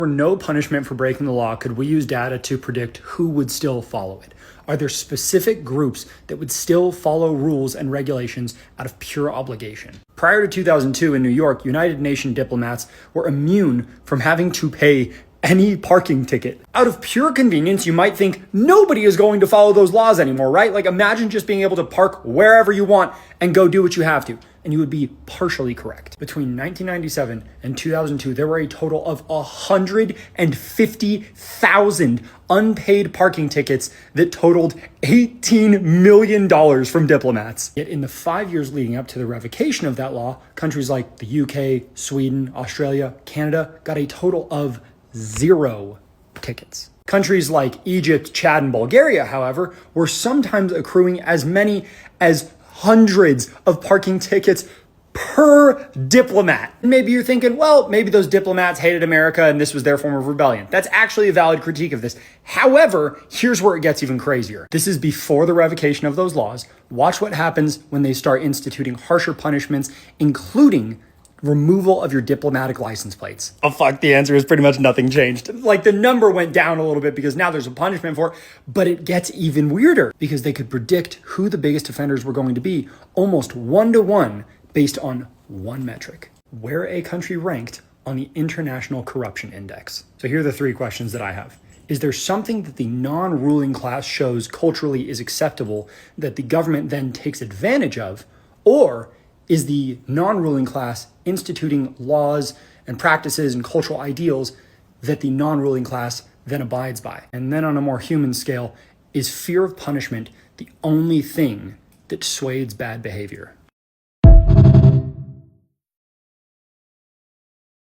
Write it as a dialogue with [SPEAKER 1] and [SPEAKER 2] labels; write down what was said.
[SPEAKER 1] For no punishment for breaking the law, could we use data to predict who would still follow it? Are there specific groups that would still follow rules and regulations out of pure obligation? Prior to 2002 in New York, United Nations diplomats were immune from having to pay any parking ticket. Out of pure convenience, you might think nobody is going to follow those laws anymore, right? Like imagine just being able to park wherever you want and go do what you have to. And you would be partially correct. Between 1997 and 2002, there were a total of 150,000 unpaid parking tickets that totaled $18 million from diplomats. Yet in the 5 years leading up to the revocation of that law, countries like the UK, Sweden, Australia, Canada got a total of 0 tickets. Countries like Egypt, Chad, and Bulgaria, however, were sometimes accruing as many as hundreds of parking tickets per diplomat. Maybe you're thinking, well, maybe those diplomats hated America and this was their form of rebellion. That's actually a valid critique of this. However, here's where it gets even crazier. This is before the revocation of those laws. Watch what happens when they start instituting harsher punishments, including removal of your diplomatic license plates. Oh fuck, the answer is pretty much nothing changed. Like the number went down a little bit because now there's a punishment for it, but it gets even weirder because they could predict who the biggest offenders were going to be almost 1-to-1 based on one metric: where a country ranked on the International Corruption Index. So here are the 3 questions that I have. Is there something that the non-ruling class shows culturally is acceptable that the government then takes advantage of? Or is the non-ruling class instituting laws and practices and cultural ideals that the non-ruling class then abides by? And then on a more human scale, is fear of punishment the only thing that sways bad behavior?